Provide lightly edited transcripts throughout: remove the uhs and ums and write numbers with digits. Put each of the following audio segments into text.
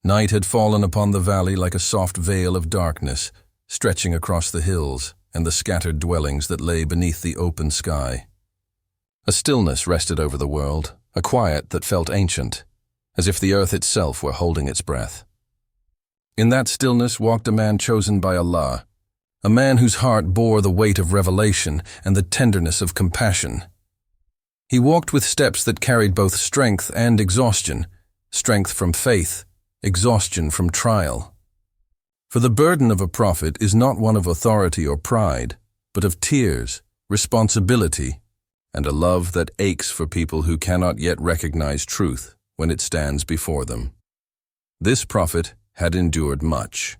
Night had fallen upon the valley like a soft veil of darkness, stretching across the hills and the scattered dwellings that lay beneath the open sky. A stillness rested over the world, a quiet that felt ancient, as if the earth itself were holding its breath. In that stillness walked a man chosen by Allah, a man whose heart bore the weight of revelation and the tenderness of compassion. He walked with steps that carried both strength and exhaustion, strength from faith, exhaustion from trial. For the burden of a prophet is not one of authority or pride, but of tears, responsibility, and a love that aches for people who cannot yet recognize truth when it stands before them. This prophet had endured much.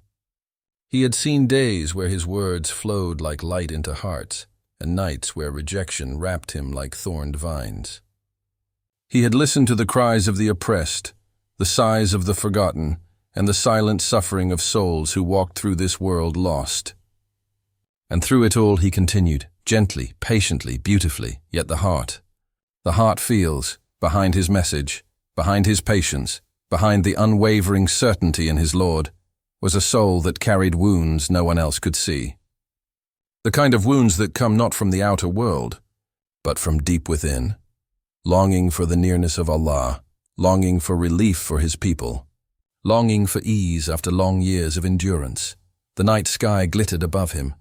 He had seen days where his words flowed like light into hearts, and nights where rejection wrapped him like thorned vines. He had listened to the cries of the oppressed, the sighs of the forgotten, and the silent suffering of souls who walked through this world lost. And through it all he continued, gently, patiently, beautifully, yet the heart feels, behind his message, behind his patience, behind the unwavering certainty in his Lord, was a soul that carried wounds no one else could see. The kind of wounds that come not from the outer world, but from deep within, longing for the nearness of Allah, longing for relief for his people, longing for ease after long years of endurance. The night sky glittered above him,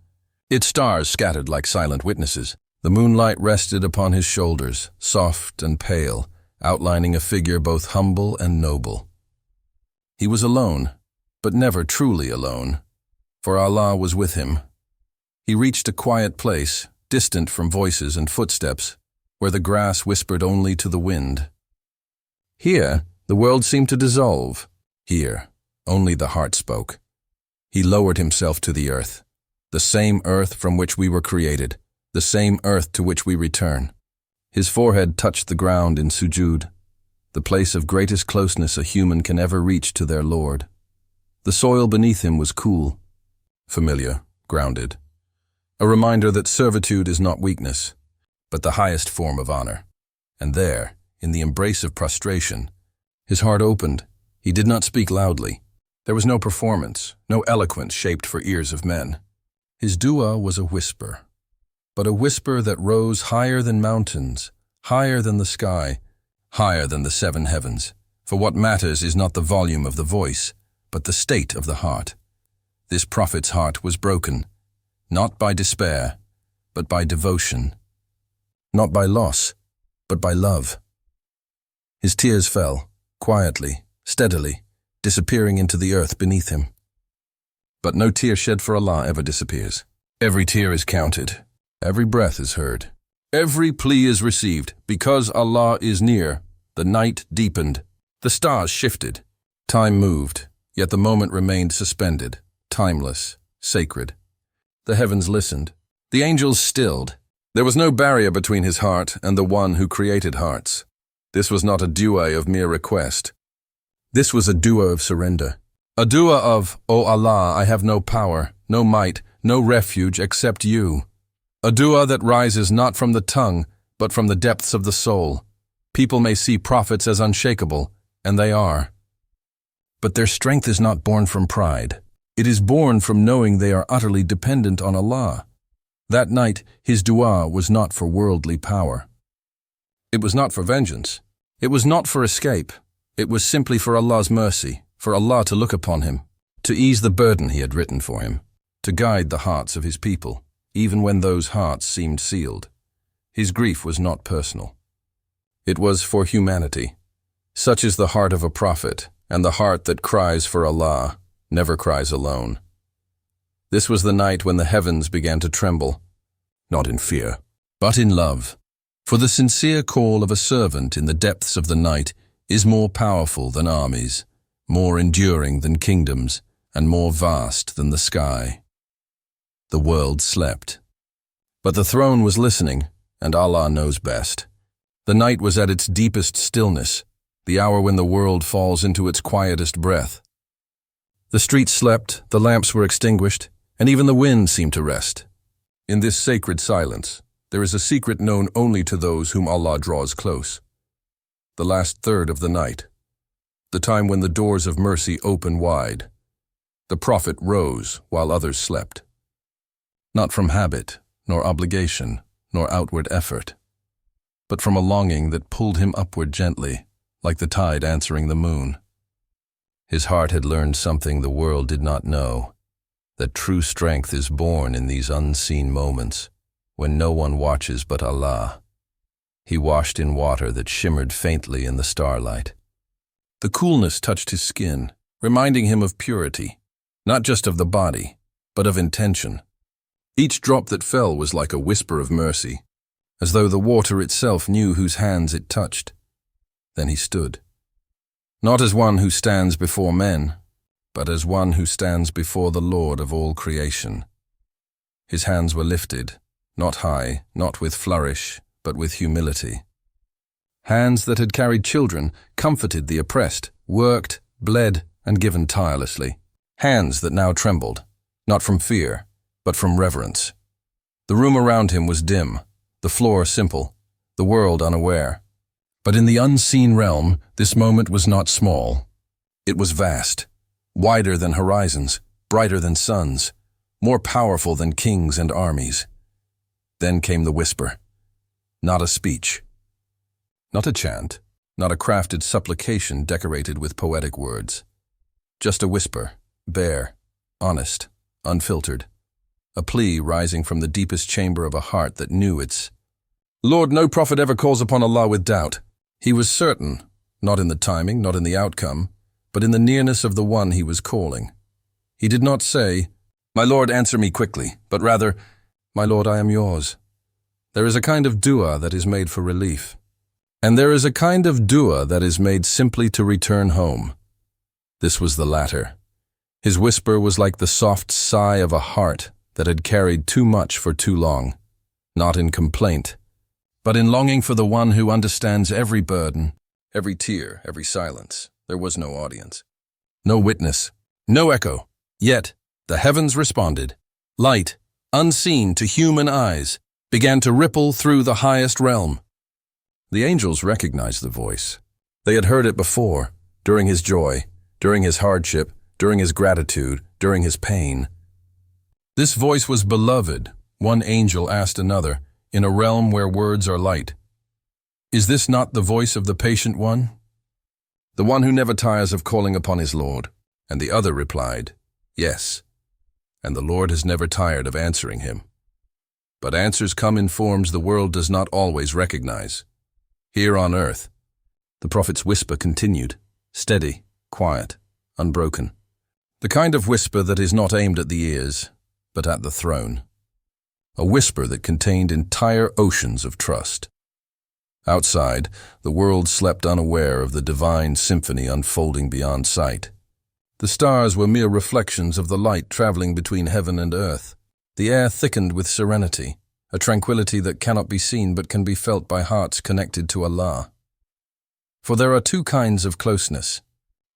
its stars scattered like silent witnesses. The moonlight rested upon his shoulders, soft and pale, outlining a figure both humble and noble. He was alone, but never truly alone, for Allah was with him. He reached a quiet place, distant from voices and footsteps, where the grass whispered only to the wind. Here, the world seemed to dissolve. Here, only the heart spoke. He lowered himself to the earth, the same earth from which we were created, the same earth to which we return. His forehead touched the ground in sujud, the place of greatest closeness a human can ever reach to their Lord. The soil beneath him was cool, familiar, grounded, a reminder that servitude is not weakness, but the highest form of honor. And there, in the embrace of prostration, his heart opened. He did not speak loudly. There was no performance, no eloquence shaped for ears of men. His dua was a whisper, but a whisper that rose higher than mountains, higher than the sky, higher than the seven heavens. For what matters is not the volume of the voice, but the state of the heart. This prophet's heart was broken, not by despair, but by devotion. Not by loss, but by love. His tears fell, quietly, steadily, disappearing into the earth beneath him. But no tear shed for Allah ever disappears. Every tear is counted. Every breath is heard. Every plea is received. Because Allah is near, the night deepened. The stars shifted. Time moved, yet the moment remained suspended, timeless, sacred. The heavens listened. The angels stilled. There was no barrier between his heart and the one who created hearts. This was not a dua of mere request. This was a dua of surrender. A dua of, O Allah, I have no power, no might, no refuge except you. A dua that rises not from the tongue, but from the depths of the soul. People may see prophets as unshakable, and they are. But their strength is not born from pride. It is born from knowing they are utterly dependent on Allah. That night, his dua was not for worldly power. It was not for vengeance. It was not for escape. It was simply for Allah's mercy, for Allah to look upon him, to ease the burden he had written for him, to guide the hearts of his people, even when those hearts seemed sealed. His grief was not personal. It was for humanity. Such is the heart of a prophet, and the heart that cries for Allah never cries alone. This was the night when the heavens began to tremble, not in fear, but in love. For the sincere call of a servant in the depths of the night is more powerful than armies, more enduring than kingdoms, and more vast than the sky. The world slept. But the throne was listening, and Allah knows best. The night was at its deepest stillness, the hour when the world falls into its quietest breath. The streets slept, the lamps were extinguished, and even the wind seemed to rest. In this sacred silence, there is a secret known only to those whom Allah draws close. The last third of the night, the time when the doors of mercy open wide. The prophet rose while others slept. Not from habit, nor obligation, nor outward effort, but from a longing that pulled him upward gently, like the tide answering the moon. His heart had learned something the world did not know, that true strength is born in these unseen moments, when no one watches but Allah. He washed in water that shimmered faintly in the starlight. The coolness touched his skin, reminding him of purity, not just of the body, but of intention. Each drop that fell was like a whisper of mercy, as though the water itself knew whose hands it touched. Then he stood, not as one who stands before men, but as one who stands before the Lord of all creation. His hands were lifted, not high, not with flourish, but with humility. Hands that had carried children, comforted the oppressed, worked, bled, and given tirelessly. Hands that now trembled, not from fear, but from reverence. The room around him was dim, the floor simple, the world unaware. But in the unseen realm, this moment was not small. It was vast, wider than horizons, brighter than suns, more powerful than kings and armies. Then came the whisper. Not a speech. Not a chant, not a crafted supplication decorated with poetic words. Just a whisper, bare, honest, unfiltered. A plea rising from the deepest chamber of a heart that knew its Lord. No prophet ever calls upon Allah with doubt. He was certain, not in the timing, not in the outcome, but in the nearness of the one he was calling. He did not say, "My Lord, answer me quickly," but rather, "My Lord, I am yours." There is a kind of dua that is made for relief. And there is a kind of dua that is made simply to return home. This was the latter. His whisper was like the soft sigh of a heart that had carried too much for too long, not in complaint, but in longing for the one who understands every burden, every tear, every silence. There was no audience, no witness, no echo. Yet the heavens responded. Light, unseen to human eyes, began to ripple through the highest realm. The angels recognized the voice. They had heard it before, during his joy, during his hardship, during his gratitude, during his pain. This voice was beloved, one angel asked another, in a realm where words are light. Is this not the voice of the patient one? The one who never tires of calling upon his Lord? And the other replied, yes. And the Lord has never tired of answering him. But answers come in forms the world does not always recognize. Here on earth, the prophet's whisper continued, steady, quiet, unbroken. The kind of whisper that is not aimed at the ears, but at the throne. A whisper that contained entire oceans of trust. Outside, the world slept unaware of the divine symphony unfolding beyond sight. The stars were mere reflections of the light traveling between heaven and earth. The air thickened with serenity, a tranquility that cannot be seen but can be felt by hearts connected to Allah. For there are two kinds of closeness.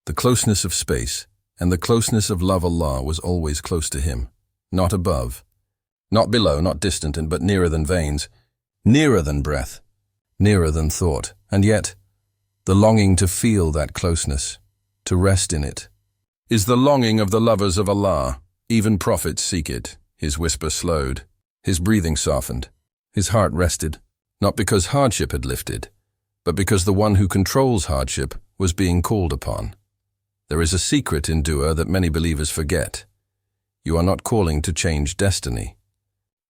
The closeness of space, and the closeness of love. Allah was always close to him, not above, not below, not distant, but nearer than veins, nearer than breath, nearer than thought. And yet, the longing to feel that closeness, to rest in it, is the longing of the lovers of Allah. Even prophets seek it. His whisper slowed, his breathing softened, his heart rested, not because hardship had lifted, but because the one who controls hardship was being called upon. There is a secret in dua that many believers forget. You are not calling to change destiny.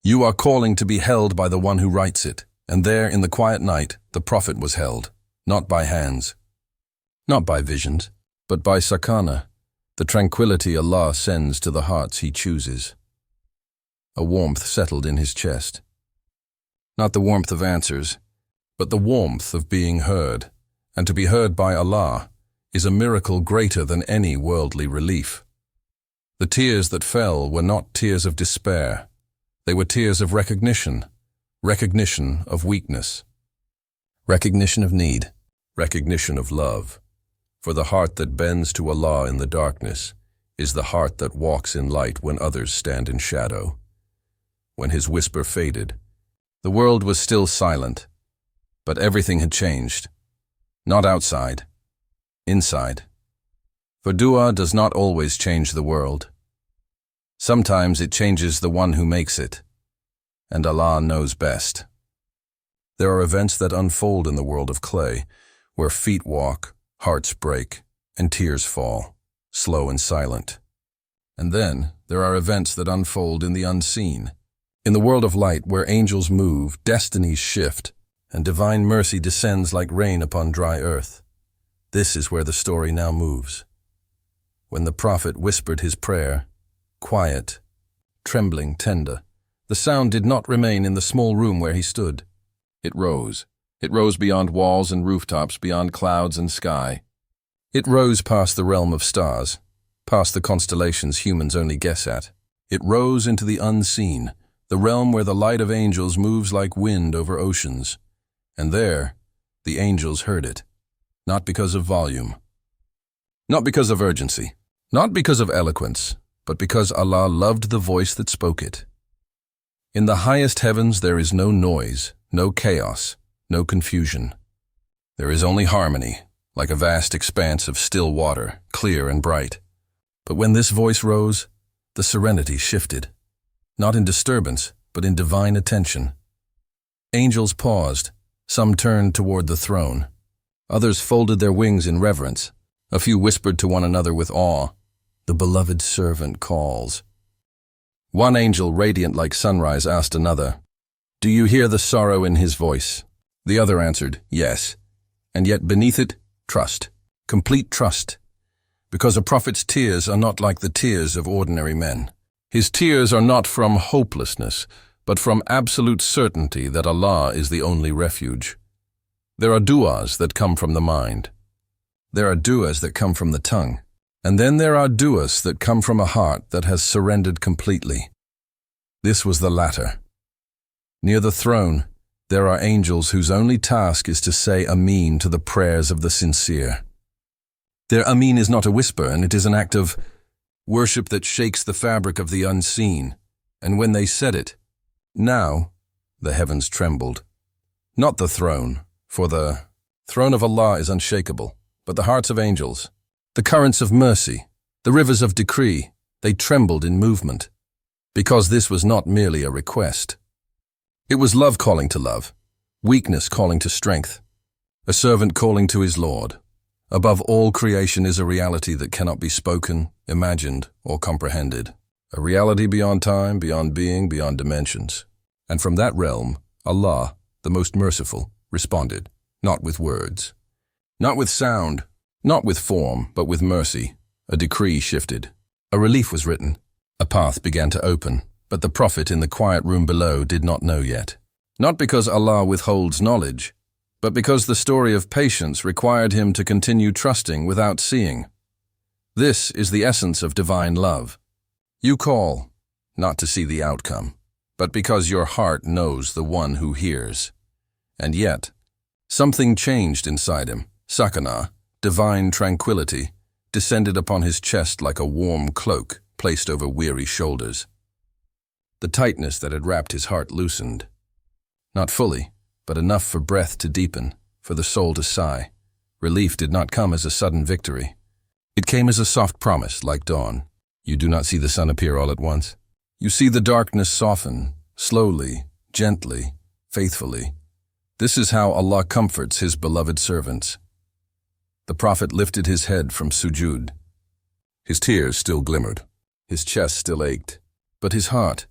You are calling to be held by the one who writes it, and there in the quiet night the prophet was held, not by hands, not by visions, but by sakana, the tranquility Allah sends to the hearts he chooses. A warmth settled in his chest. Not the warmth of answers, but the warmth of being heard, and to be heard by Allah is a miracle greater than any worldly relief. The tears that fell were not tears of despair. They were tears of recognition, recognition of weakness, recognition of need, recognition of love. For the heart that bends to Allah in the darkness is the heart that walks in light when others stand in shadow. When his whisper faded, the world was still silent, but everything had changed. Not outside, inside. For dua does not always change the world. Sometimes it changes the one who makes it, and Allah knows best. There are events that unfold in the world of clay, where feet walk, hearts break, and tears fall, slow and silent. And then there are events that unfold in the unseen. In the world of light, where angels move, destinies shift, and divine mercy descends like rain upon dry earth. This is where the story now moves. When the prophet whispered his prayer, quiet, trembling, tender, the sound did not remain in the small room where he stood. It rose. It rose beyond walls and rooftops, beyond clouds and sky. It rose past the realm of stars, past the constellations humans only guess at. It rose into the unseen, the realm where the light of angels moves like wind over oceans. And there, the angels heard it, not because of volume, not because of urgency, not because of eloquence, but because Allah loved the voice that spoke it. In the highest heavens there is no noise, no chaos, no confusion. There is only harmony, like a vast expanse of still water, clear and bright. But when this voice rose, the serenity shifted, not in disturbance, but in divine attention. Angels paused, some turned toward the throne. Others folded their wings in reverence. A few whispered to one another with awe, "The beloved servant calls." One angel, radiant like sunrise, asked another, "Do you hear the sorrow in his voice?" The other answered, "Yes." And yet beneath it, trust, complete trust. Because a prophet's tears are not like the tears of ordinary men. His tears are not from hopelessness, but from absolute certainty that Allah is the only refuge. There are du'as that come from the mind. There are du'as that come from the tongue. And then there are du'as that come from a heart that has surrendered completely. This was the latter. Near the throne, there are angels whose only task is to say Ameen to the prayers of the sincere. Their Ameen is not a whisper, and it is an act of worship that shakes the fabric of the unseen. And when they said it, now the heavens trembled. Not the throne, for the throne of Allah is unshakable, but the hearts of angels. The currents of mercy, the rivers of decree, they trembled in movement, because this was not merely a request. It was love calling to love, weakness calling to strength, a servant calling to his Lord. Above all creation is a reality that cannot be spoken, imagined, or comprehended, a reality beyond time, beyond being, beyond dimensions. And from that realm, Allah, the most merciful, responded, not with words, not with sound, not with form, but with mercy. A decree shifted. A relief was written. A path began to open, but the prophet in the quiet room below did not know yet. Not because Allah withholds knowledge, but because the story of patience required him to continue trusting without seeing. This is the essence of divine love. You call, not to see the outcome, but because your heart knows the one who hears. And yet, something changed inside him. Sakana, divine tranquility, descended upon his chest like a warm cloak placed over weary shoulders. The tightness that had wrapped his heart loosened. Not fully, but enough for breath to deepen, for the soul to sigh. Relief did not come as a sudden victory. It came as a soft promise, like dawn. You do not see the sun appear all at once. You see the darkness soften, slowly, gently, faithfully. This is how Allah comforts His beloved servants. The prophet lifted his head from sujud. His tears still glimmered. His chest still ached. But his heart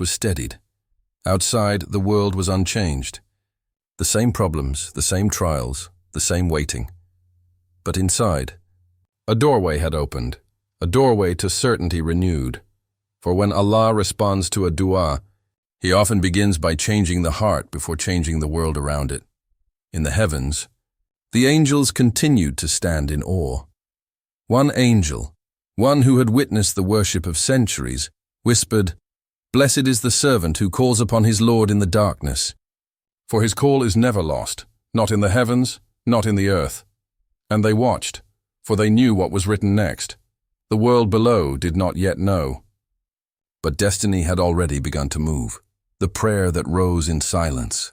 was steadied. Outside, the world was unchanged. The same problems, the same trials, the same waiting. But inside, a doorway had opened, a doorway to certainty renewed. For when Allah responds to a dua, He often begins by changing the heart before changing the world around it. In the heavens, the angels continued to stand in awe. One angel, one who had witnessed the worship of centuries, whispered, "Blessed is the servant who calls upon his Lord in the darkness. For his call is never lost, not in the heavens, not in the earth." And they watched, for they knew what was written next. The world below did not yet know. But destiny had already begun to move. The prayer that rose in silence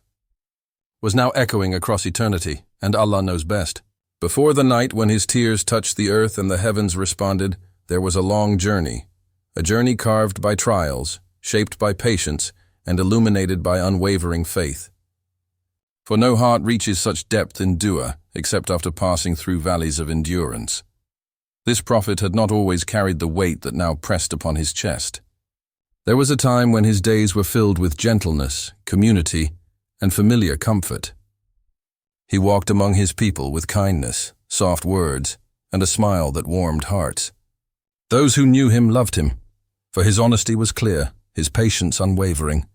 was now echoing across eternity, and Allah knows best. Before the night when his tears touched the earth and the heavens responded, there was a long journey, a journey carved by trials, shaped by patience, and illuminated by unwavering faith. For no heart reaches such depth in dua except after passing through valleys of endurance. This prophet had not always carried the weight that now pressed upon his chest. There was a time when his days were filled with gentleness, community, and familiar comfort. He walked among his people with kindness, soft words, and a smile that warmed hearts. Those who knew him loved him, for his honesty was clear, his patience unwavering,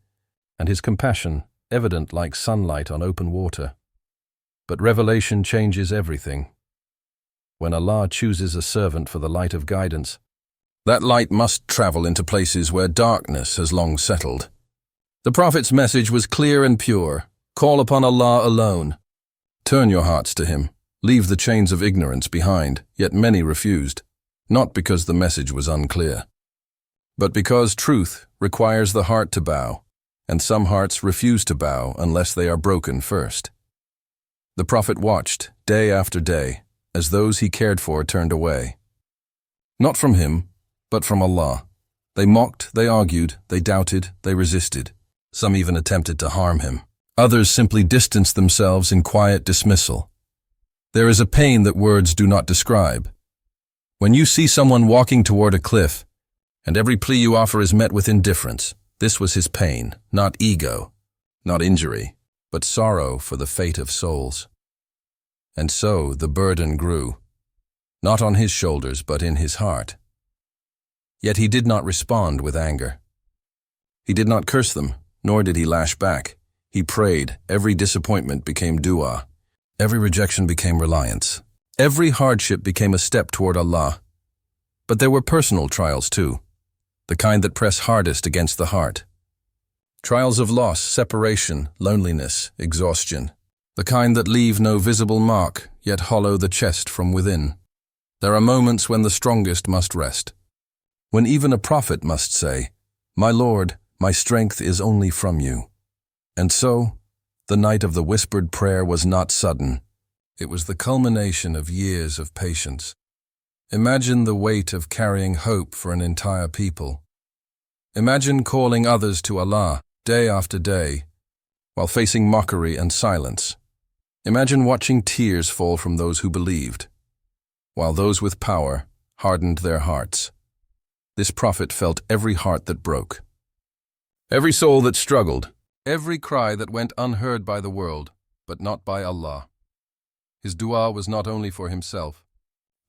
and his compassion evident like sunlight on open water. But revelation changes everything. When Allah chooses a servant for the light of guidance, that light must travel into places where darkness has long settled. The Prophet's message was clear and pure. Call upon Allah alone. Turn your hearts to Him. Leave the chains of ignorance behind, yet many refused, not because the message was unclear, but because truth requires the heart to bow, and some hearts refuse to bow unless they are broken first. The Prophet watched, day after day, as those he cared for turned away. Not from him, but from Allah. They mocked, they argued, they doubted, they resisted. Some even attempted to harm him. Others simply distanced themselves in quiet dismissal. There is a pain that words do not describe. When you see someone walking toward a cliff, and every plea you offer is met with indifference, this was his pain, not ego, not injury, but sorrow for the fate of souls. And so the burden grew, not on his shoulders but in his heart. Yet he did not respond with anger. He did not curse them, nor did he lash back. He prayed. Every disappointment became dua. Every rejection became reliance. Every hardship became a step toward Allah. But there were personal trials too, the kind that press hardest against the heart. Trials of loss, separation, loneliness, exhaustion. The kind that leave no visible mark, yet hollow the chest from within. There are moments when the strongest must rest, when even a prophet must say, "My Lord, my strength is only from you." And so, the night of the whispered prayer was not sudden. It was the culmination of years of patience. Imagine the weight of carrying hope for an entire people. Imagine calling others to Allah day after day, while facing mockery and silence. Imagine watching tears fall from those who believed, while those with power hardened their hearts. This prophet felt every heart that broke, every soul that struggled, every cry that went unheard by the world, but not by Allah. His dua was not only for himself.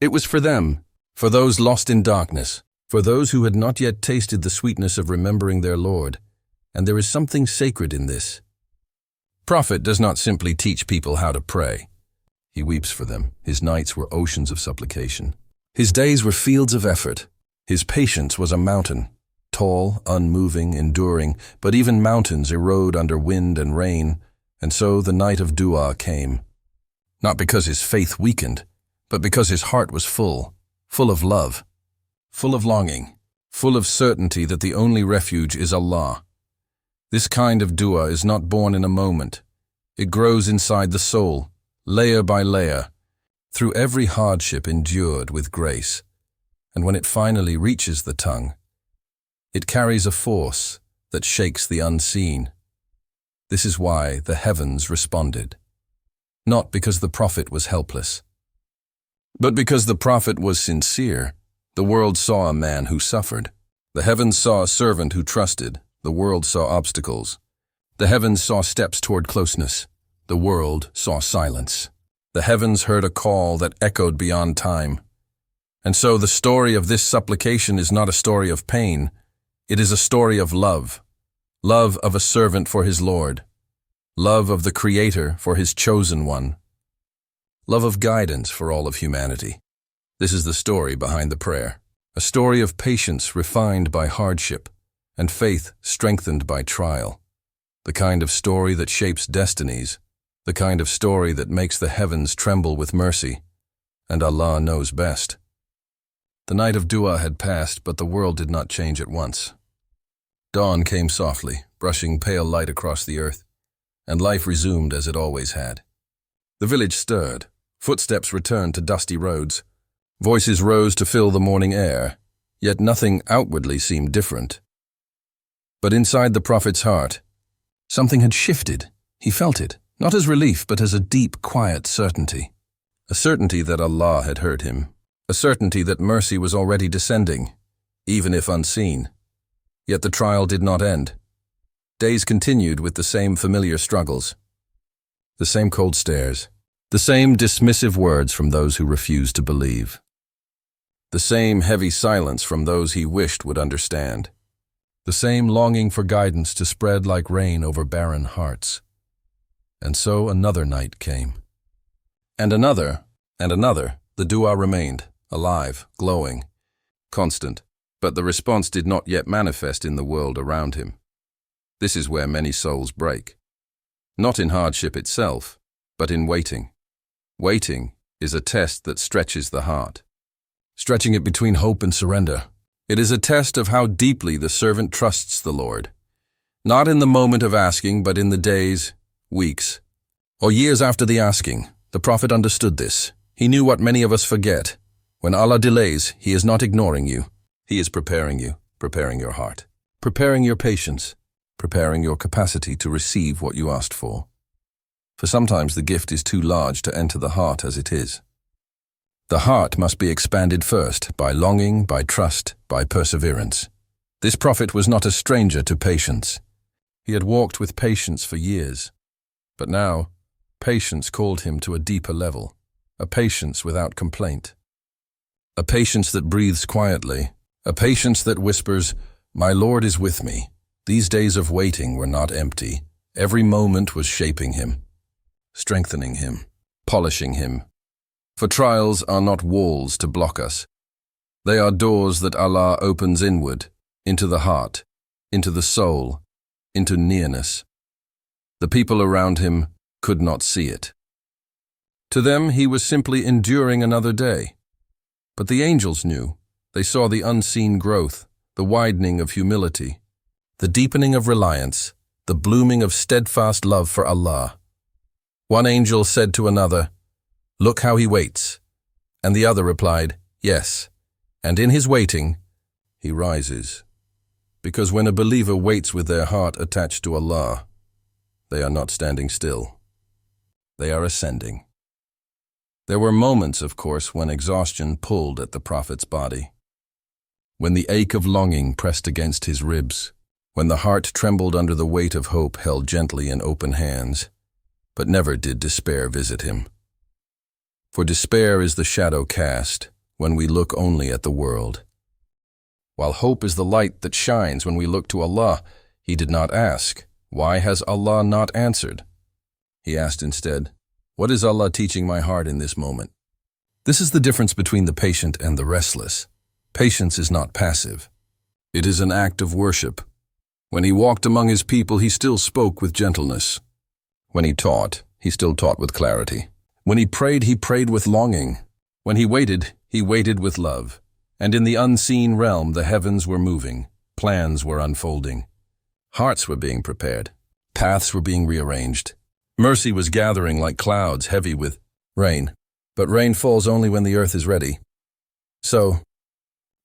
It was for them, for those lost in darkness, for those who had not yet tasted the sweetness of remembering their Lord. And there is something sacred in this. Prophet does not simply teach people how to pray. He weeps for them. His nights were oceans of supplication. His days were fields of effort. His patience was a mountain, tall, unmoving, enduring, but even mountains erode under wind and rain, and so the night of dua came. Not because his faith weakened, but because his heart was full of love, full of longing, full of certainty that the only refuge is Allah. This kind of dua is not born in a moment. It grows inside the soul, layer by layer, through every hardship endured with grace. And when it finally reaches the tongue, it carries a force that shakes the unseen. This is why the heavens responded. Not because the prophet was helpless, but because the prophet was sincere. The world saw a man who suffered. The heavens saw a servant who trusted. The world saw obstacles. The heavens saw steps toward closeness. The world saw silence. The heavens heard a call that echoed beyond time. And so the story of this supplication is not a story of pain. It is a story of love. Love of a servant for his Lord. Love of the Creator for his chosen one. Love of guidance for all of humanity. This is the story behind the prayer. A story of patience refined by hardship, and faith strengthened by trial. The kind of story that shapes destinies, the kind of story that makes the heavens tremble with mercy, and Allah knows best. The night of dua had passed, but the world did not change at once. Dawn came softly, brushing pale light across the earth, and life resumed as it always had. The village stirred, Footsteps returned to dusty roads. Voices rose to fill the morning air, yet nothing outwardly seemed different. But inside the prophet's heart, something had shifted. He felt it, not as relief, but as a deep, quiet certainty. A certainty that Allah had heard him. A certainty that mercy was already descending, even if unseen. Yet the trial did not end. Days continued with the same familiar struggles. The same cold stares. The same dismissive words from those who refused to believe. The same heavy silence from those he wished would understand. The same longing for guidance to spread like rain over barren hearts. And so another night came. And another, the dua remained, alive, glowing, constant, but the response did not yet manifest in the world around him. This is where many souls break. Not in hardship itself, but in waiting. Waiting is a test that stretches the heart, stretching it between hope and surrender. It is a test of how deeply the servant trusts the Lord, not in the moment of asking, but in the days, weeks, or years after the asking. The Prophet understood this. He knew what many of us forget. When Allah delays, He is not ignoring you. He is preparing you, preparing your heart, preparing your patience, preparing your capacity to receive what you asked for. For sometimes the gift is too large to enter the heart as it is. The heart must be expanded first, by longing, by trust, by perseverance. This prophet was not a stranger to patience. He had walked with patience for years. But now, patience called him to a deeper level, a patience without complaint. A patience that breathes quietly, a patience that whispers, "My Lord is with me." These days of waiting were not empty. Every moment was shaping him, strengthening him, polishing him. For trials are not walls to block us. They are doors that Allah opens inward, into the heart, into the soul, into nearness. The people around him could not see it. To them, he was simply enduring another day. But the angels knew. They saw the unseen growth, the widening of humility, the deepening of reliance, the blooming of steadfast love for Allah. One angel said to another, "Look how he waits." And the other replied, "Yes, and in his waiting, he rises." Because when a believer waits with their heart attached to Allah, they are not standing still. They are ascending. There were moments, of course, when exhaustion pulled at the Prophet's body. When the ache of longing pressed against his ribs, when the heart trembled under the weight of hope held gently in open hands. But never did despair visit him. For despair is the shadow cast when we look only at the world. While hope is the light that shines when we look to Allah, he did not ask, "Why has Allah not answered?" He asked instead, "What is Allah teaching my heart in this moment?" This is the difference between the patient and the restless. Patience is not passive. It is an act of worship. When he walked among his people, he still spoke with gentleness. When he taught, he still taught with clarity. When he prayed with longing. When he waited with love. And in the unseen realm, the heavens were moving, plans were unfolding. Hearts were being prepared, paths were being rearranged. Mercy was gathering like clouds heavy with rain. But rain falls only when the earth is ready. So,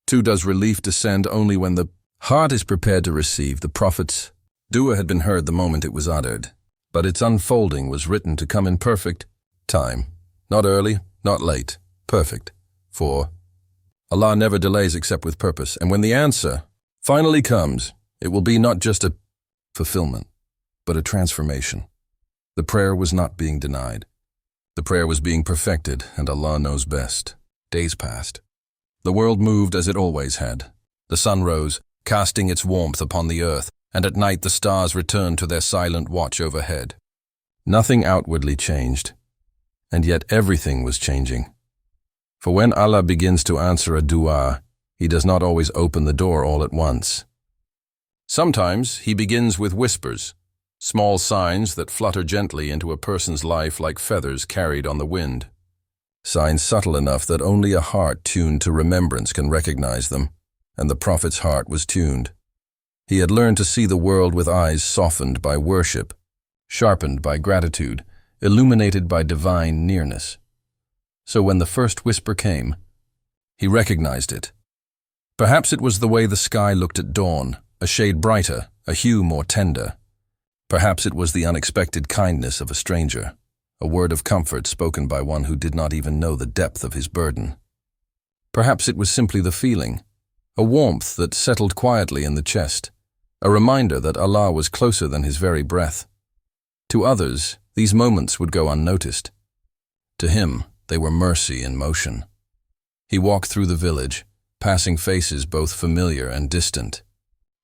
too does relief descend only when the heart is prepared to receive. The Prophet's dua had been heard the moment it was uttered. But its unfolding was written to come in perfect time. Not early, not late, perfect. For Allah never delays except with purpose, and when the answer finally comes, it will be not just a fulfillment, but a transformation. The prayer was not being denied. The prayer was being perfected, and Allah knows best. Days passed. The world moved as it always had. The sun rose, casting its warmth upon the earth, and at night the stars returned to their silent watch overhead. Nothing outwardly changed, and yet everything was changing. For when Allah begins to answer a dua, He does not always open the door all at once. Sometimes He begins with whispers, small signs that flutter gently into a person's life like feathers carried on the wind. Signs subtle enough that only a heart tuned to remembrance can recognize them, and the Prophet's heart was tuned. He had learned to see the world with eyes softened by worship, sharpened by gratitude, illuminated by divine nearness. So when the first whisper came, he recognized it. Perhaps it was the way the sky looked at dawn, a shade brighter, a hue more tender. Perhaps it was the unexpected kindness of a stranger, a word of comfort spoken by one who did not even know the depth of his burden. Perhaps it was simply the feeling, a warmth that settled quietly in the chest, a reminder that Allah was closer than his very breath. To others, these moments would go unnoticed. To him, they were mercy in motion. He walked through the village, passing faces both familiar and distant.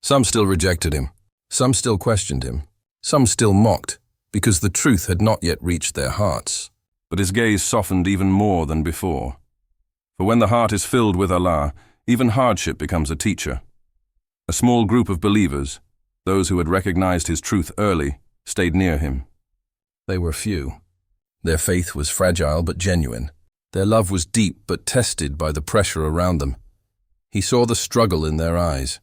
Some still rejected him, some still questioned him, some still mocked, because the truth had not yet reached their hearts. But his gaze softened even more than before. For when the heart is filled with Allah, even hardship becomes a teacher. A small group of believers, those who had recognized his truth early, stayed near him. They were few. Their faith was fragile but genuine. Their love was deep but tested by the pressure around them. He saw the struggle in their eyes.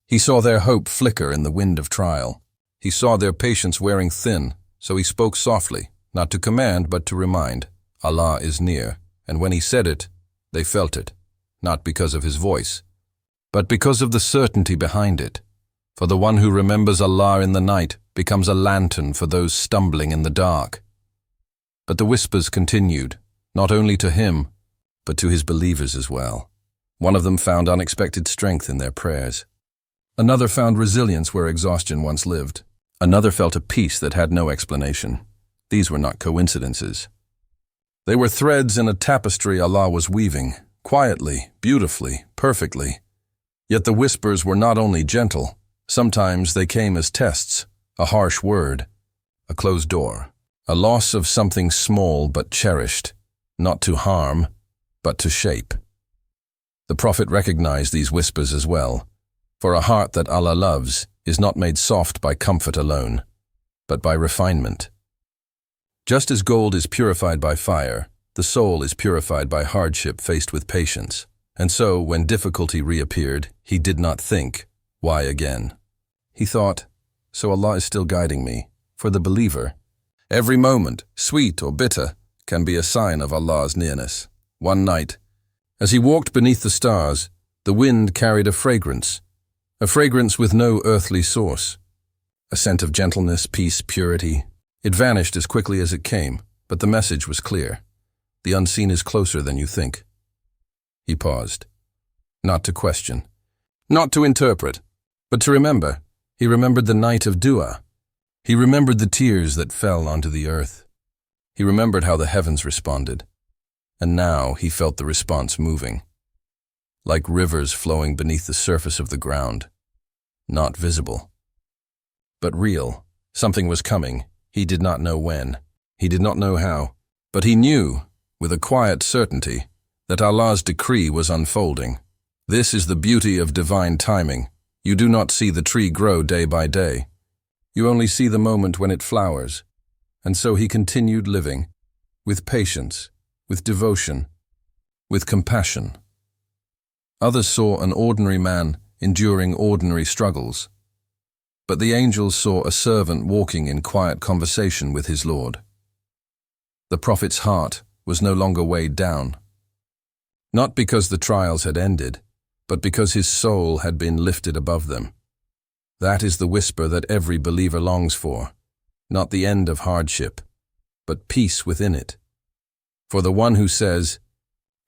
He saw their hope flicker in the wind of trial. He saw their patience wearing thin, so he spoke softly, not to command but to remind. Allah is near, and when he said it, they felt it, not because of his voice, but because of the certainty behind it. For the one who remembers Allah in the night becomes a lantern for those stumbling in the dark. But the whispers continued, not only to him, but to his believers as well. One of them found unexpected strength in their prayers. Another found resilience where exhaustion once lived. Another felt a peace that had no explanation. These were not coincidences. They were threads in a tapestry Allah was weaving, quietly, beautifully, perfectly. Yet the whispers were not only gentle. Sometimes they came as tests, a harsh word, a closed door, a loss of something small but cherished, not to harm, but to shape. The Prophet recognized these whispers as well, for a heart that Allah loves is not made soft by comfort alone, but by refinement. Just as gold is purified by fire, the soul is purified by hardship faced with patience. And so, when difficulty reappeared, he did not think, why again? He thought, so Allah is still guiding me. For the believer, every moment, sweet or bitter, can be a sign of Allah's nearness. One night, as he walked beneath the stars, the wind carried a fragrance with no earthly source. A scent of gentleness, peace, purity. It vanished as quickly as it came, but the message was clear. The unseen is closer than you think. He paused, not to question, not to interpret, but to remember. He remembered the night of dua. He remembered the tears that fell onto the earth. He remembered how the heavens responded. And now he felt the response moving, like rivers flowing beneath the surface of the ground. Not visible, but real. Something was coming. He did not know when. He did not know how. But he knew, with a quiet certainty, that Allah's decree was unfolding. This is the beauty of divine timing. You do not see the tree grow day by day. You only see the moment when it flowers. And so he continued living, with patience, with devotion, with compassion. Others saw an ordinary man enduring ordinary struggles. But the angels saw a servant walking in quiet conversation with his Lord. The Prophet's heart was no longer weighed down. Not because the trials had ended, but because his soul had been lifted above them. That is the whisper that every believer longs for, not the end of hardship, but peace within it. For the one who says,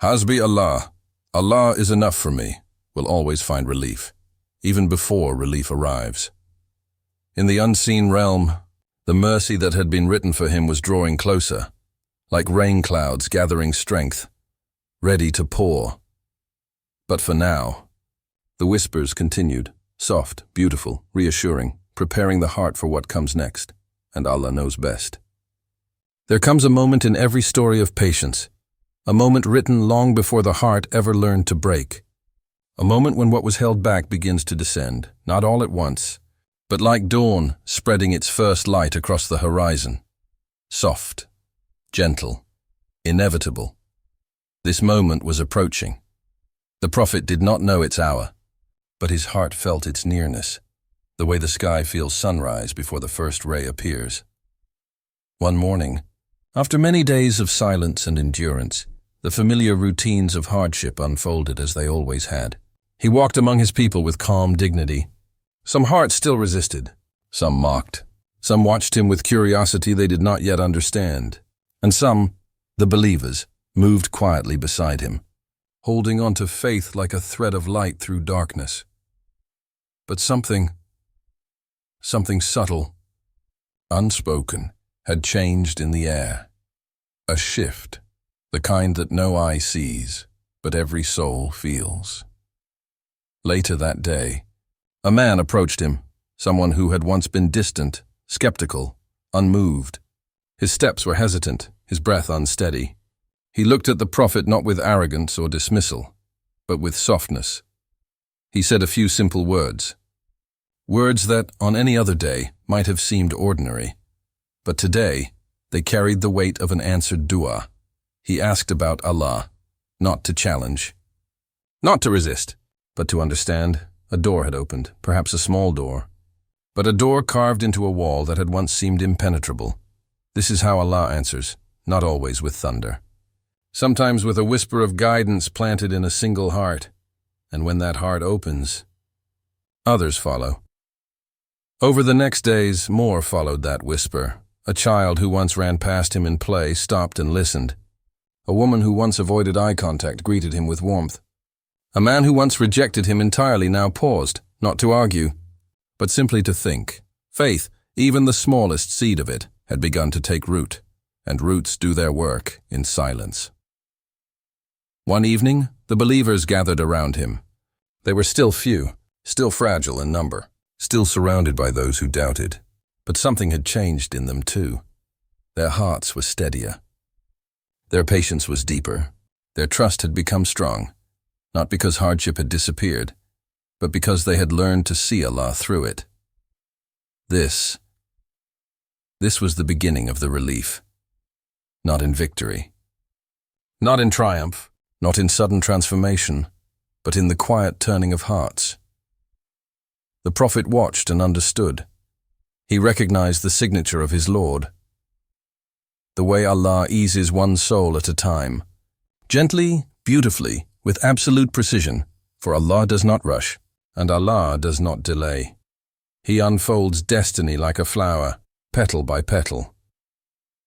Hasbi Allah, Allah is enough for me, will always find relief, even before relief arrives. In the unseen realm, the mercy that had been written for him was drawing closer, like rain clouds gathering strength, ready to pour. But for now, the whispers continued, soft, beautiful, reassuring, preparing the heart for what comes next, and Allah knows best. There comes a moment in every story of patience, a moment written long before the heart ever learned to break, a moment when what was held back begins to descend, not all at once, but like dawn spreading its first light across the horizon. Soft, gentle, inevitable. This moment was approaching. The Prophet did not know its hour, but his heart felt its nearness, the way the sky feels sunrise before the first ray appears. One morning, after many days of silence and endurance, The familiar routines of hardship unfolded as they always had. He walked among his people with calm dignity. Some hearts still resisted. Some mocked. Some watched him with curiosity they did not yet understand. And some, the believers, moved quietly beside him, holding on to faith like a thread of light through darkness. But something subtle, unspoken, had changed in the air. A shift, the kind that no eye sees, but every soul feels. Later that day, a man approached him, someone who had once been distant, skeptical, unmoved. His steps were hesitant, his breath unsteady. He looked at the Prophet not with arrogance or dismissal, but with softness. He said a few simple words. Words that, on any other day, might have seemed ordinary. But today, they carried the weight of an answered dua. He asked about Allah, not to challenge, not to resist, but to understand. A door had opened, perhaps a small door, but a door carved into a wall that had once seemed impenetrable. This is how Allah answers, not always with thunder. Sometimes with a whisper of guidance planted in a single heart, and when that heart opens, others follow. Over the next days, more followed that whisper. A child who once ran past him in play stopped and listened. A woman who once avoided eye contact greeted him with warmth. A man who once rejected him entirely now paused, not to argue, but simply to think. Faith, even the smallest seed of it, had begun to take root, and roots do their work in silence. One evening, the believers gathered around him. They were still few, still fragile in number, still surrounded by those who doubted. But something had changed in them too. Their hearts were steadier. Their patience was deeper. Their trust had become strong, not because hardship had disappeared, but because they had learned to see Allah through it. This was the beginning of the relief. Not in victory, not in triumph, not in sudden transformation, but in the quiet turning of hearts. The Prophet watched and understood. He recognized the signature of his Lord. The way Allah eases one soul at a time, gently, beautifully, with absolute precision, for Allah does not rush, and Allah does not delay. He unfolds destiny like a flower, petal by petal.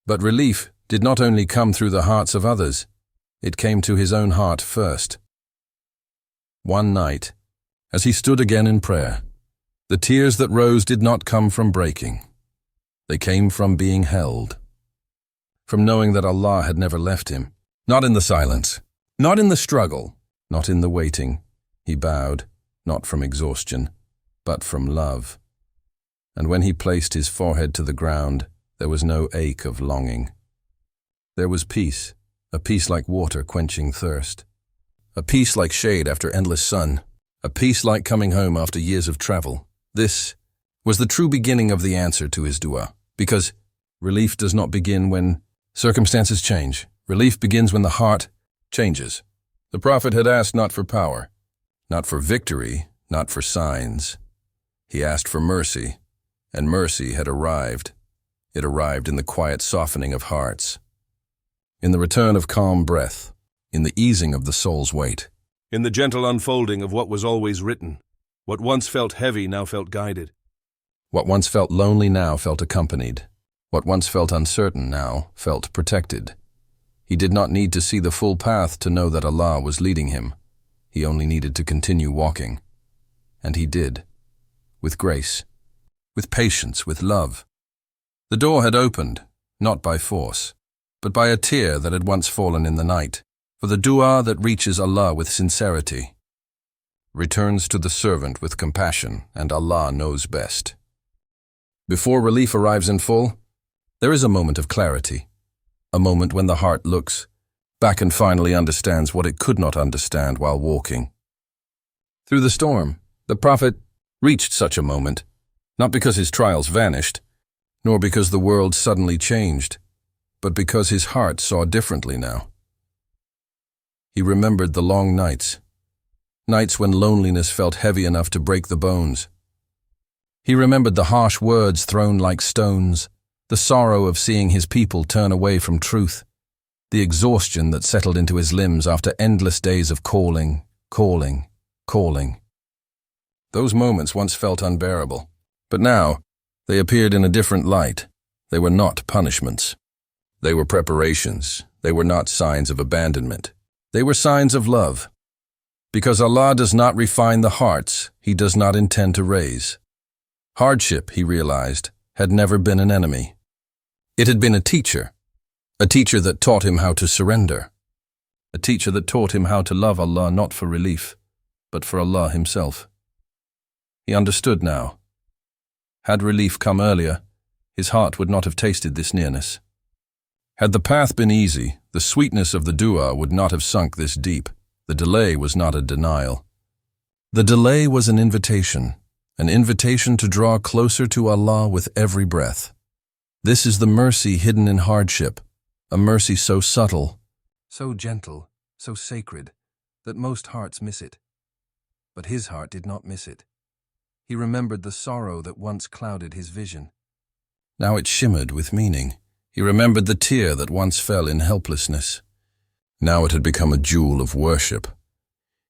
But relief did not only come through the hearts of others, it came to his own heart first. One night, as he stood again in prayer, the tears that rose did not come from breaking. They came from being held, from knowing that Allah had never left him. Not in the silence, not in the struggle, not in the waiting. He bowed, not from exhaustion, but from love. And when he placed his forehead to the ground, there was no ache of longing. There was peace, a peace like water quenching thirst, a peace like shade after endless sun, a peace like coming home after years of travel. This was the true beginning of the answer to his dua, because relief does not begin when circumstances change. Relief begins when the heart changes. The Prophet had asked not for power, not for victory, not for signs. He asked for mercy, and mercy had arrived. It arrived in the quiet softening of hearts, in the return of calm breath, in the easing of the soul's weight, in the gentle unfolding of what was always written. What once felt heavy now felt guided. What once felt lonely now felt accompanied. What once felt uncertain now felt protected. He did not need to see the full path to know that Allah was leading him. He only needed to continue walking. And he did, with grace, with patience, with love. The door had opened, not by force, but by a tear that had once fallen in the night, for the dua that reaches Allah with sincerity returns to the servant with compassion, and Allah knows best. Before relief arrives in full, there is a moment of clarity, a moment when the heart looks back and finally understands what it could not understand while walking. Through the storm, the Prophet reached such a moment, not because his trials vanished, nor because the world suddenly changed, but because his heart saw differently now. He remembered the long nights when loneliness felt heavy enough to break the bones. He remembered the harsh words thrown like stones, the sorrow of seeing his people turn away from truth. the exhaustion that settled into his limbs after endless days of calling, calling, calling. Those moments once felt unbearable, but now they appeared in a different light. They were not punishments. They were preparations. They were not signs of abandonment. They were signs of love. Because Allah does not refine the hearts He does not intend to raise. Hardship, he realized, had never been an enemy. It had been a teacher that taught him how to surrender, a teacher that taught him how to love Allah not for relief, but for Allah Himself. He understood now. Had relief come earlier, his heart would not have tasted this nearness. Had the path been easy, the sweetness of the dua would not have sunk this deep. The delay was not a denial. The delay was an invitation to draw closer to Allah with every breath. This is the mercy hidden in hardship, a mercy so subtle, so gentle, so sacred, that most hearts miss it. But his heart did not miss it. He remembered the sorrow that once clouded his vision. Now it shimmered with meaning. He remembered the tear that once fell in helplessness. Now it had become a jewel of worship.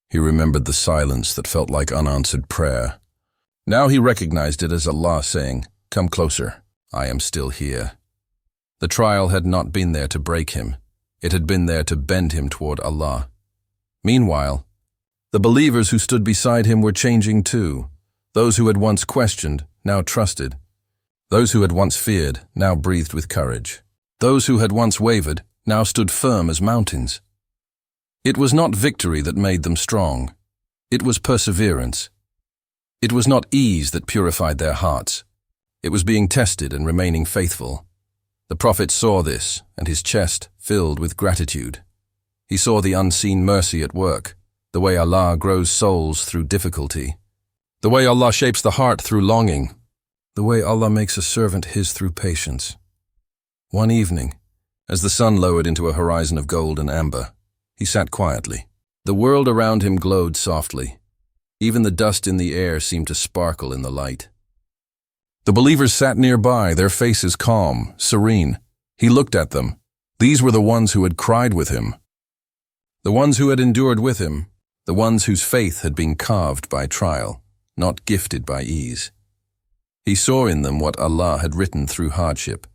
He remembered the silence that felt like unanswered prayer. Now he recognized it as Allah saying, "Come closer, I am still here." The trial had not been there to break him. It had been there to bend him toward Allah. Meanwhile, the believers who stood beside him were changing too. Those who had once questioned, now trusted. Those who had once feared, now breathed with courage. Those who had once wavered, now stood firm as mountains. It was not victory that made them strong. It was perseverance. It was not ease that purified their hearts. It was being tested and remaining faithful. The Prophet saw this, and his chest filled with gratitude. He saw the unseen mercy at work, the way Allah grows souls through difficulty, the way Allah shapes the heart through longing, the way Allah makes a servant His through patience. One evening, as the sun lowered into a horizon of gold and amber, he sat quietly. The world around him glowed softly. Even the dust in the air seemed to sparkle in the light. The believers sat nearby, their faces calm, serene. He looked at them. These were the ones who had cried with him, the ones who had endured with him, the ones whose faith had been carved by trial, not gifted by ease. He saw in them what Allah had written through hardship,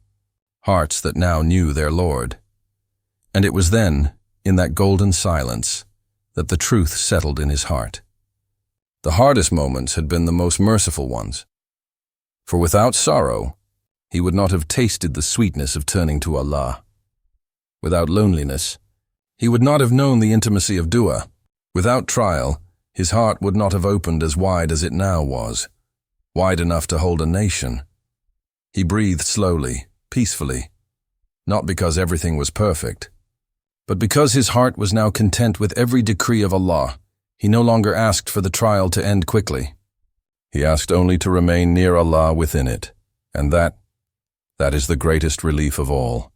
hearts that now knew their Lord. And it was then, in that golden silence, that the truth settled in his heart. The hardest moments had been the most merciful ones. For without sorrow, he would not have tasted the sweetness of turning to Allah. Without loneliness, he would not have known the intimacy of dua. Without trial, his heart would not have opened as wide as it now was, wide enough to hold a nation. He breathed slowly, peacefully, not because everything was perfect, but because his heart was now content with every decree of Allah. He no longer asked for the trial to end quickly. He asked only to remain near Allah within it, and that is the greatest relief of all.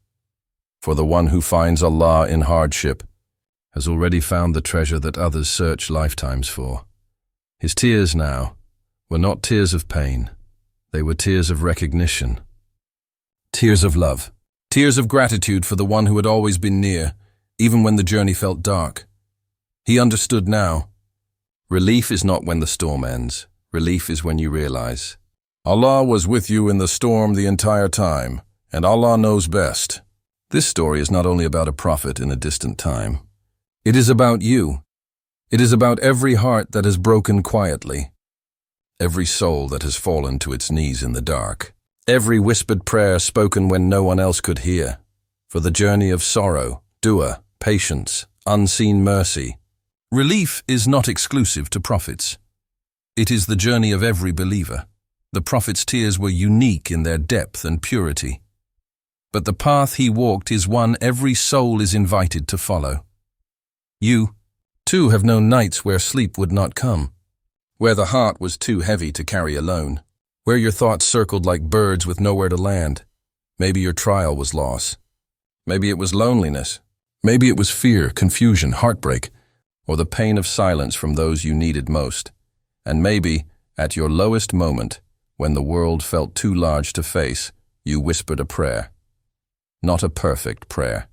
For the one who finds Allah in hardship has already found the treasure that others search lifetimes for. His tears now were not tears of pain. They were tears of recognition, tears of love, tears of gratitude for the one who had always been near, even when the journey felt dark. He understood now. Relief is not when the storm ends. Relief is when you realize Allah was with you in the storm the entire time, and Allah knows best. This story is not only about a prophet in a distant time. It is about you. It is about every heart that has broken quietly, every soul that has fallen to its knees in the dark, every whispered prayer spoken when no one else could hear. For the journey of sorrow, dua, patience, unseen mercy. Relief is not exclusive to prophets. It is the journey of every believer. The prophet's tears were unique in their depth and purity. But the path he walked is one every soul is invited to follow. You, too, have known nights where sleep would not come, where the heart was too heavy to carry alone, where your thoughts circled like birds with nowhere to land. Maybe your trial was loss. Maybe it was loneliness. Maybe it was fear, confusion, heartbreak, or the pain of silence from those you needed most. And maybe, at your lowest moment, when the world felt too large to face, you whispered a prayer. Not a perfect prayer,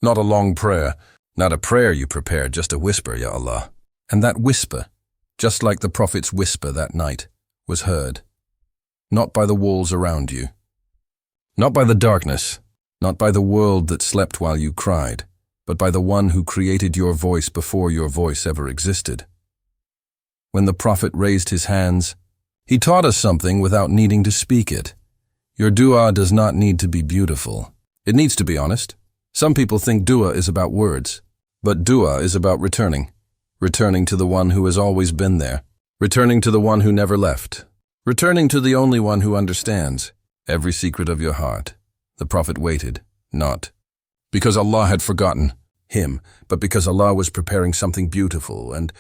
Not a long prayer, not a prayer you prepared, just a whisper, Ya Allah. And that whisper, just like the Prophet's whisper that night, was heard. Not by the walls around you. Not by the darkness, not by the world that slept while you cried, but by the one who created your voice before your voice ever existed. When the Prophet raised his hands, he taught us something without needing to speak it. Your dua does not need to be beautiful. It needs to be honest. Some people think dua is about words, but dua is about returning to the one who has always been there, returning to the one who never left, returning to the only one who understands every secret of your heart. The Prophet waited, not because Allah had forgotten him, but because Allah was preparing something beautiful, and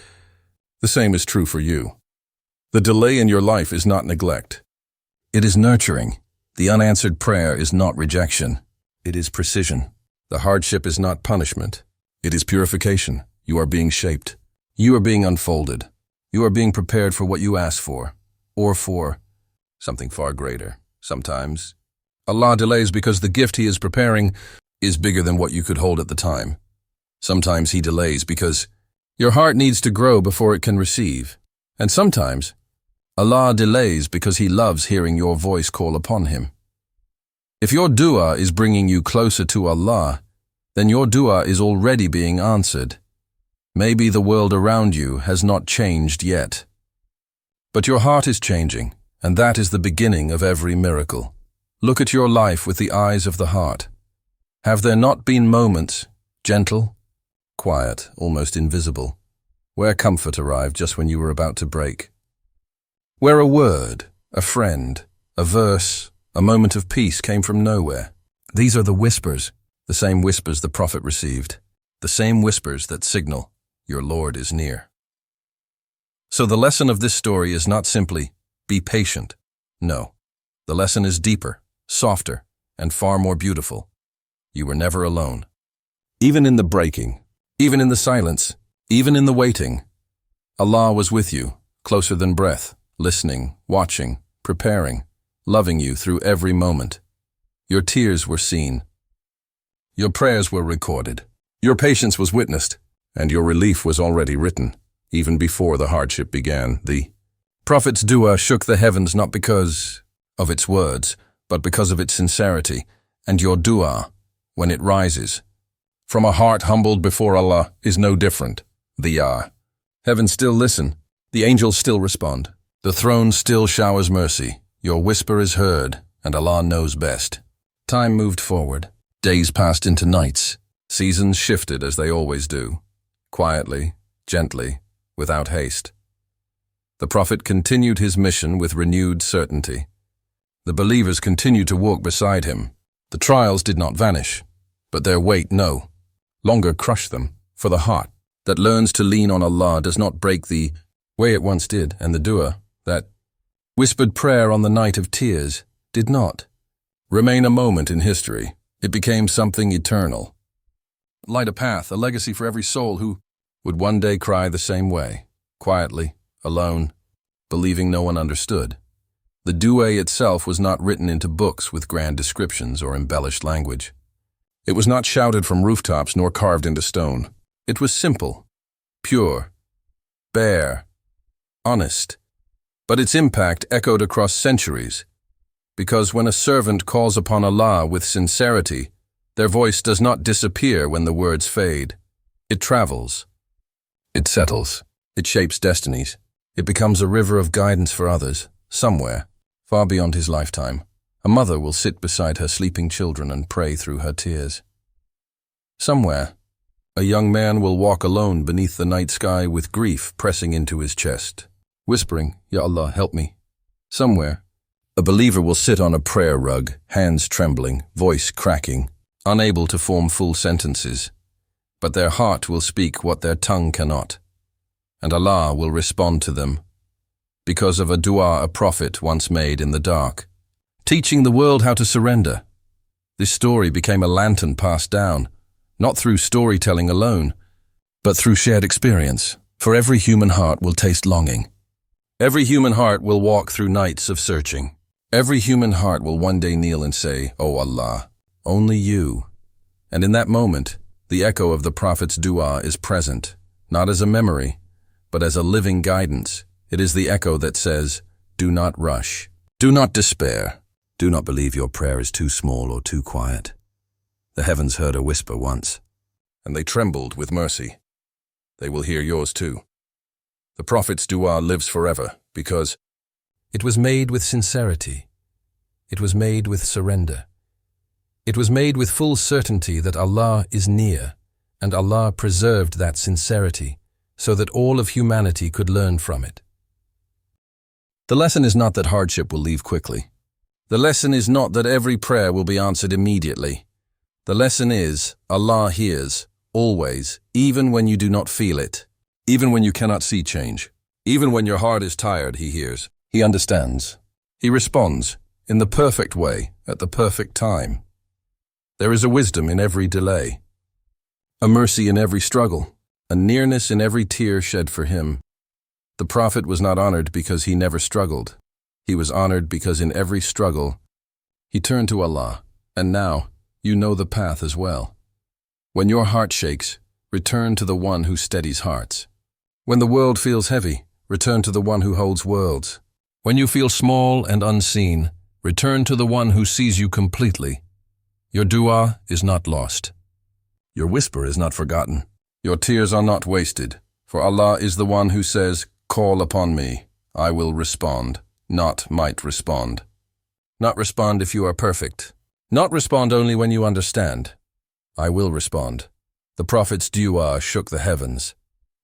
the same is true for you. The delay in your life is not neglect. It is nurturing. The unanswered prayer is not rejection. It is precision. The hardship is not punishment. It is purification. You are being shaped. You are being unfolded. You are being prepared for what you ask for, or for something far greater. Sometimes Allah delays because the gift He is preparing is bigger than what you could hold at the time. Sometimes He delays because your heart needs to grow before it can receive. And sometimes Allah delays because He loves hearing your voice call upon Him. If your dua is bringing you closer to Allah, then your dua is already being answered. Maybe the world around you has not changed yet, but your heart is changing, and that is the beginning of every miracle. Look at your life with the eyes of the heart. Have there not been moments, gentle, quiet, almost invisible, where comfort arrived just when you were about to break? Where a word, a friend, a verse, a moment of peace came from nowhere? These are the whispers, the same whispers the Prophet received, the same whispers that signal your Lord is near. So the lesson of this story is not simply, be patient. No, the lesson is deeper, softer, and far more beautiful. You were never alone. Even in the breaking, even in the silence, even in the waiting, Allah was with you, closer than breath, listening, watching, preparing, loving you through every moment. Your tears were seen. Your prayers were recorded. Your patience was witnessed, and your relief was already written, even before the hardship began. The Prophet's dua shook the heavens not because of its words, but because of its sincerity, and your dua, when it rises from a heart humbled before Allah, is no different. The heavens still listen, the angels still respond, the throne still showers mercy, your whisper is heard, and Allah knows best. Time moved forward, days passed into nights, seasons shifted as they always do, quietly, gently, without haste. The Prophet continued his mission with renewed certainty. The believers continued to walk beside him. The trials did not vanish, but their weight, no longer crushed them, for the heart that learns to lean on Allah does not break the way it once did, and the dua, that whispered prayer on the night of tears, did not remain a moment in history. It became something eternal. Light a path, a legacy for every soul who would one day cry the same way, quietly, alone, believing no one understood. The dua itself was not written into books with grand descriptions or embellished language. It was not shouted from rooftops nor carved into stone. It was simple, pure, bare, honest, but its impact echoed across centuries, because when a servant calls upon Allah with sincerity, their voice does not disappear when the words fade. It travels. It settles. It shapes destinies. It becomes a river of guidance for others, somewhere, far beyond his lifetime. A mother will sit beside her sleeping children and pray through her tears. Somewhere, a young man will walk alone beneath the night sky with grief pressing into his chest, whispering, Ya Allah, help me. Somewhere, a believer will sit on a prayer rug, hands trembling, voice cracking, unable to form full sentences, but their heart will speak what their tongue cannot, and Allah will respond to them because of a dua a prophet once made in the dark, teaching the world how to surrender. This story became a lantern passed down, not through storytelling alone, but through shared experience, for every human heart will taste longing. Every human heart will walk through nights of searching. Every human heart will one day kneel and say, "O Allah, only you." And in that moment, The echo of the Prophet's dua is present, not as a memory, but as a living guidance. It is the echo that says, do not rush. Do not despair. Do not believe your prayer is too small or too quiet. The heavens heard a whisper once, and they trembled with mercy. They will hear yours too. The Prophet's dua lives forever because it was made with sincerity. It was made with surrender. It was made with full certainty that Allah is near, and Allah preserved that sincerity so that all of humanity could learn from it. The lesson is not that hardship will leave quickly. The lesson is not that every prayer will be answered immediately. The lesson is Allah hears, always, even when you do not feel it, even when you cannot see change, even when your heart is tired, He hears. He understands. He responds in the perfect way at the perfect time. There is a wisdom in every delay, a mercy in every struggle, a nearness in every tear shed for Him. The Prophet was not honored because he never struggled. He was honored because in every struggle, he turned to Allah, and now you know the path as well. When your heart shakes, return to the one who steadies hearts. When the world feels heavy, return to the one who holds worlds. When you feel small and unseen, return to the one who sees you completely. Your dua is not lost. Your whisper is not forgotten. Your tears are not wasted, for Allah is the one who says, call upon me, I will respond, not might respond. Not respond if you are perfect. Not respond only when you understand. I will respond. The Prophet's dua shook the heavens,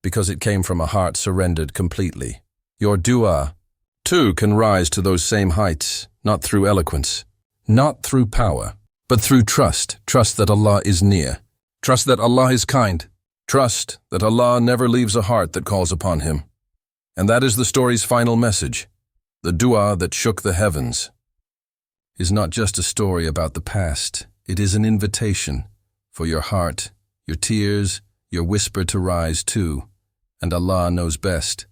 because it came from a heart surrendered completely. Your dua, too, can rise to those same heights, not through eloquence, not through power, but through trust. Trust that Allah is near. Trust that Allah is kind. Trust that Allah never leaves a heart that calls upon Him. And that is the story's final message. The dua that shook the heavens is not just a story about the past. It is an invitation for your heart, your tears, your whisper to rise too. And Allah knows best.